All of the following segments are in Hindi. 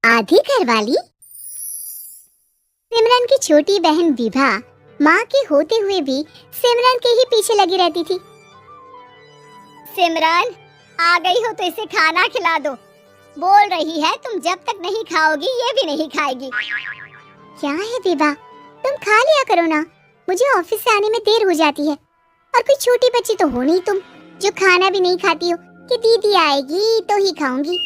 आधी घरवाली। सिमरन की छोटी बहन विभा माँ के होते हुए भी सिमरन के ही पीछे लगी रहती थी। सिमरन आ गई हो तो इसे खाना खिला दो। बोल रही है तुम जब तक नहीं खाओगी ये भी नहीं खाएगी। क्या है विभा, तुम खा लिया करो ना, मुझे ऑफिस से आने में देर हो जाती है। और कोई छोटी बच्ची तो हो नहीं तुम जो खाना भी नहीं खाती हो कि दीदी आएगी तो ही खाऊंगी।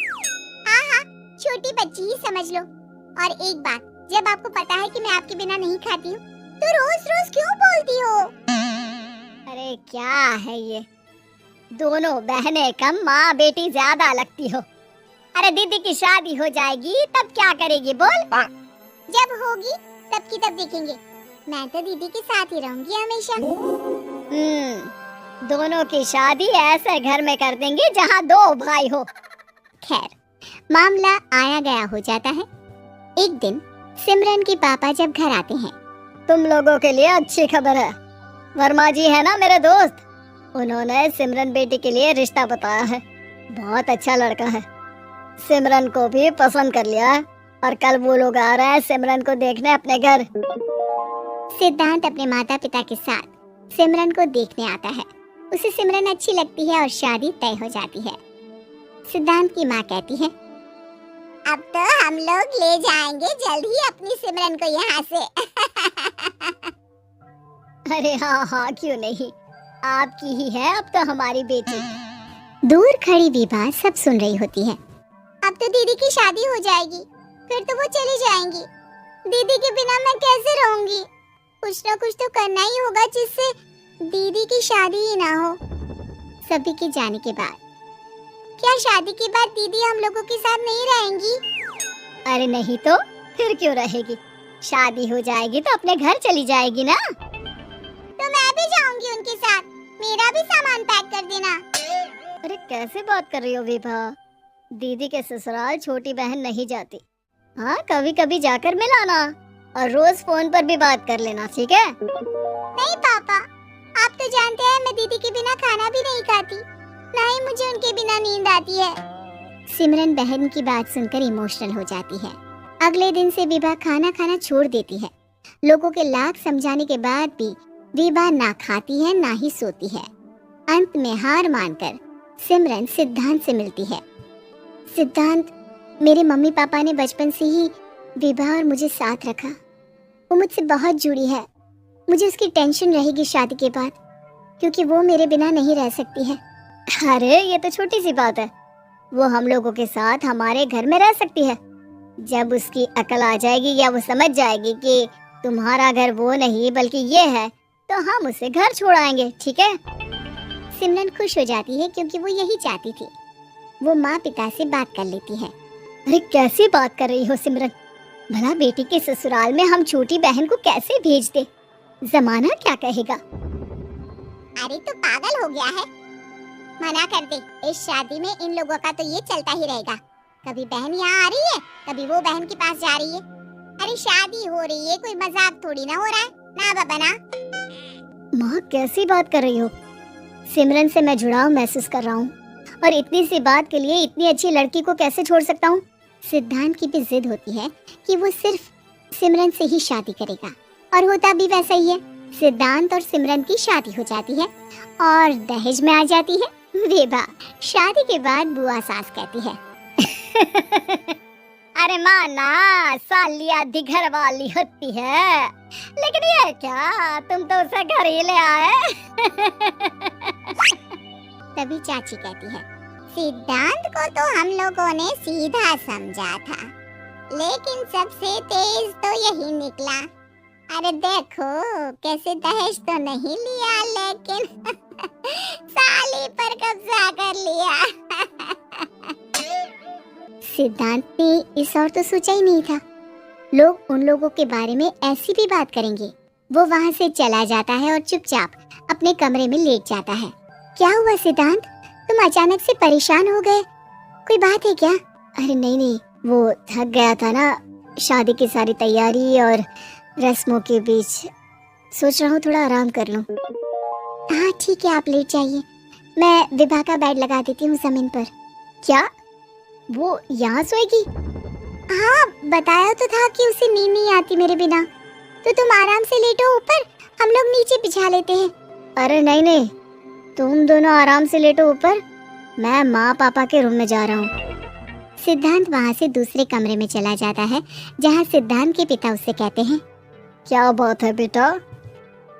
हाँ, छोटी बच्ची ही समझ लो। और एक बात, जब आपको पता है कि मैं आपके बिना नहीं खाती हूँ तो रोज रोज क्यों बोलती हो? अरे क्या है ये, दोनों बहनें कम माँ बेटी ज्यादा लगती हो। अरे दीदी की शादी हो जाएगी तब क्या करेगी बोल? जब होगी तब की तब देखेंगे। मैं तो दीदी के साथ ही रहूंगी हमेशा। दोनों की शादी ऐसे घर में कर देंगे जहाँ दो भाई हो। खैर, मामला आया गया हो जाता है। एक दिन सिमरन के पापा जब घर आते हैं। तुम लोगों के लिए अच्छी खबर है, वर्मा जी है ना मेरे दोस्त, उन्होंने सिमरन बेटी के लिए रिश्ता बताया है। बहुत अच्छा लड़का है, सिमरन को भी पसंद कर लिया है और कल वो लोग आ रहे हैं सिमरन को देखने अपने घर। सिद्धांत अपने माता पिता के साथ सिमरन को देखने आता है। उसे सिमरन अच्छी लगती है और शादी तय हो जाती है। सिद्धांत की माँ कहती है, अब तो हम लोग ले जाएंगे जल्द ही अपनी सिमरन को यहाँ से। अरे हाँ, क्यों नहीं, आपकी ही है अब तो हमारी बेटी। दूर खड़ी विभा सब सुन रही होती है। अब तो दीदी की शादी हो जाएगी, फिर तो वो चली जाएंगी। दीदी के बिना मैं कैसे रहूंगी? कुछ ना कुछ तो करना ही होगा जिससे दीदी की शादी ही ना हो। सभी के जाने के बाद क्या शादी के बाद दीदी हम लोगों के साथ नहीं रहेंगी? अरे नहीं तो फिर क्यों रहेगी, शादी हो जाएगी तो अपने घर चली जाएगी ना। तो मैं भी जाऊंगी उनके साथ, मेरा भी सामान पैक कर देना। अरे कैसे बात कर रही हो विभा, दीदी के ससुराल छोटी बहन नहीं जाती। हाँ, कभी कभी जाकर मिलाना और रोज फोन पर भी बात कर लेना, ठीक है? नहीं पापा, आप तो जानते हैं मैं दीदी के बिना खाना भी नहीं खाती, ना ही मुझे उनके बिना नींद आती है। सिमरन बहन की बात सुनकर इमोशनल हो जाती है। अगले दिन से विभा खाना खाना छोड़ देती है। लोगों के लाख समझाने के बाद भी विभा ना खाती है ना ही सोती है। अंत में हार मानकर सिमरन सिद्धांत से मिलती है। सिद्धांत, मेरे मम्मी पापा ने बचपन से ही विभा और मुझे साथ रखा। वो मुझसे बहुत जुड़ी है। मुझे उसकी टेंशन रहेगी शादी के बाद, क्योंकि वो मेरे बिना नहीं रह सकती है। अरे ये तो छोटी सी बात है, वो हम लोगों के साथ हमारे घर में रह सकती है। जब उसकी अकल आ जाएगी या वो समझ जाएगी कि तुम्हारा घर वो नहीं बल्कि ये है, तो हम उसे घर छोड़ाएंगे, ठीक है? सिमरन खुश हो जाती है क्योंकि वो यही चाहती थी। वो माँ पिता से बात कर लेती है। अरे कैसी बात कर रही हो सिमरन, भला बेटी के ससुराल में हम छोटी बहन को कैसे भेज दे? जमाना क्या कहेगा? अरे तो पागल हो गया है, मना कर दे। इस शादी में इन लोगों का तो ये चलता ही रहेगा, कभी बहन यहाँ आ रही है कभी वो बहन के पास जा रही है। अरे शादी हो रही है, कोई मजाक थोड़ी ना हो रहा है ना बाबा ना। माँ कैसी बात कर रही हो, सिमरन से मैं जुड़ाव महसूस कर रहा हूँ और इतनी सी बात के लिए इतनी अच्छी लड़की को कैसे छोड़ सकता हूँ? सिद्धांत की भी जिद होती है कि वो सिर्फ सिमरन से ही शादी करेगा, और होता भी वैसा ही है। सिद्धांत और सिमरन की शादी हो जाती है और दहेज में आ जाती है विभा। शादी के बाद बुआ सास कहती है, अरे माँ ना, साली आधी घर वाली होती है, लेकिन ये क्या, तुम तो उसे घर ही ले आए। तभी चाची कहती है, सिद्धांत को तो हम लोगों ने सीधा समझा था, लेकिन सबसे तेज तो यही निकला। अरे देखो कैसे दहेज तो नहीं लिया, लेकिन साली पर कब्जा कर लिया। सिद्धांत ने इस और तो सोचा ही नहीं था, लोग उन लोगों के बारे में ऐसी भी बात करेंगे। वो वहाँ से चला जाता है और चुपचाप अपने कमरे में लेट जाता है। क्या हुआ सिद्धांत, तुम अचानक से परेशान हो गए, कोई बात है क्या? अरे नहीं, वो थक गया था ना, शादी की सारी तैयारी और रस्मों के बीच, सोच रहा हूँ थोड़ा आराम कर लूँ। हाँ ठीक है, आप लेट जाइए, मैं विभा का बेड लगा देती हूँ जमीन पर। क्या वो यहाँ सोएगी? हाँ, बताया तो था कि उसे नींद नहीं आती मेरे बिना। तो तुम आराम से लेटो ऊपर, हम लोग नीचे बिछा लेते हैं। अरे नहीं नहीं, तुम दोनों आराम से लेटो ऊपर, मैं माँ पापा के रूम में जा रहा हूँ। सिद्धांत वहाँ से दूसरे कमरे में चला जाता है, जहाँ सिद्धांत के पिता उससे कहते हैं, क्या बात है बेटा,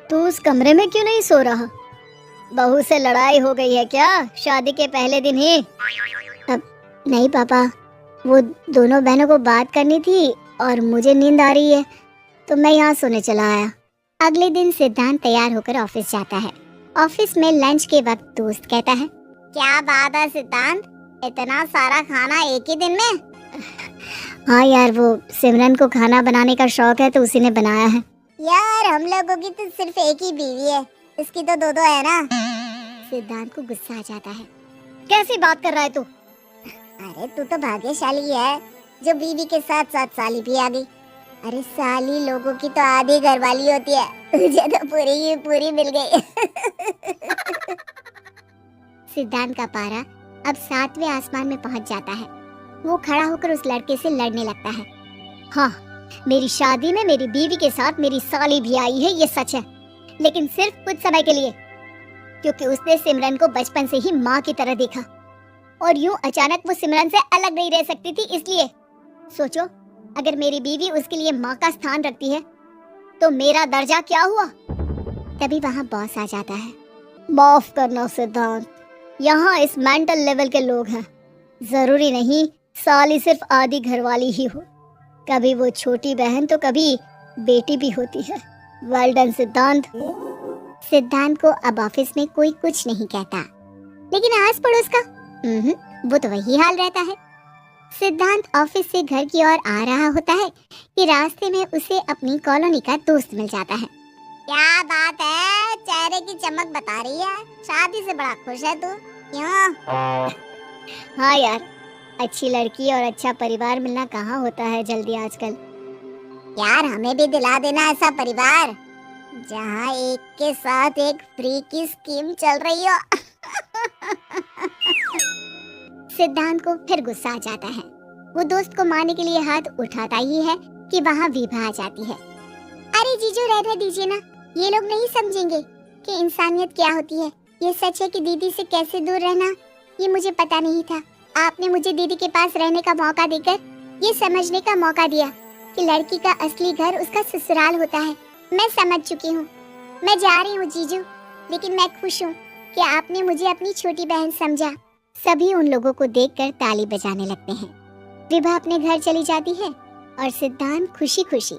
तू उस कमरे में क्यों नहीं सो रहा? बहू से लड़ाई हो गई है क्या शादी के पहले दिन ही? नहीं पापा, वो दोनों बहनों को बात करनी थी और मुझे नींद आ रही है, तो मैं यहाँ सोने चला आया। अगले दिन सिद्धांत तैयार होकर ऑफिस जाता है। ऑफिस में लंच के वक्त दोस्त कहता है, क्या बात है सिद्धांत, इतना सारा खाना एक ही दिन में? हाँ यार, वो सिमरन को खाना बनाने का शौक है तो उसी ने बनाया है। यार हम लोगों की तो सिर्फ एक ही बीवी है, इसकी तो दो दो है ना। सिद्धांत को गुस्सा आ जाता है। कैसी बात कर रहा है तू? अरे तू तो भाग्यशाली है जो बीवी के साथ साथ साली भी आ गई। अरे साली लोगों की तो आधी घरवाली होती है, तुझे तो पूरी की पूरी मिल गई। सिद्धांत का पारा अब 7वें आसमान में पहुंच जाता है। वो खड़ा होकर उस लड़के से लड़ने लगता है। हाँ, मेरी शादी में मेरी बीवी के साथ मेरी साली भी आई है, ये सच है, लेकिन सिर्फ कुछ समय के लिए, क्योंकि उसने सिमरन को बचपन से ही माँ की तरह देखा और यूं अचानक वो सिमरन से अलग नहीं रह सकती थी। इसलिए सोचो, अगर मेरी बीवी उसके लिए माँ का स्थान रखती है तो मेरा दर्जा क्या हुआ? तभी वहाँ बॉस आ जाता है। माफ करना सिद्धांत, यहाँ इस मेंटल लेवल के लोग हैं, जरूरी नहीं साली सिर्फ आधी घरवाली ही हो, कभी वो छोटी बहन तो कभी बेटी भी होती है। वेल डन सिद्धांत। सिद्धांत को अब ऑफिस में कोई कुछ नहीं कहता, लेकिन आस पड़ोस का वो तो वही हाल रहता है। सिद्धांत ऑफिस से घर की ओर आ रहा होता है कि रास्ते में उसे अपनी कॉलोनी का दोस्त मिल जाता है। क्या बात है, चेहरे की चमक बता रही है, शादी से बड़ा खुश है तू, क्यों? हाँ यार, अच्छी लड़की और अच्छा परिवार मिलना कहाँ होता है जल्दी आजकल। यार हमें भी दिला देना ऐसा परिवार जहाँ एक के साथ एक फ्री की स्कीम चल रही हो। सिद्धांत को फिर गुस्सा आ जाता है। वो दोस्त को मारने के लिए हाथ उठाता ही है कि वहाँ विभा आ जाती है। अरे जीजू रहने दीजिए ना, ये लोग नहीं समझेंगे कि इंसानियत क्या होती है। ये सच है कि दीदी से कैसे दूर रहना ये मुझे पता नहीं था। आपने मुझे दीदी के पास रहने का मौका देकर ये समझने का मौका दिया कि लड़की का असली घर उसका ससुराल होता है। मैं समझ चुकी हूँ, मैं जा रही हूँ जीजू, लेकिन मैं खुश हूँ कि आपने मुझे अपनी छोटी बहन समझा। सभी उन लोगों को देखकर ताली बजाने लगते हैं। विभा अपने घर चली जाती है और सिद्धांत खुशी खुशी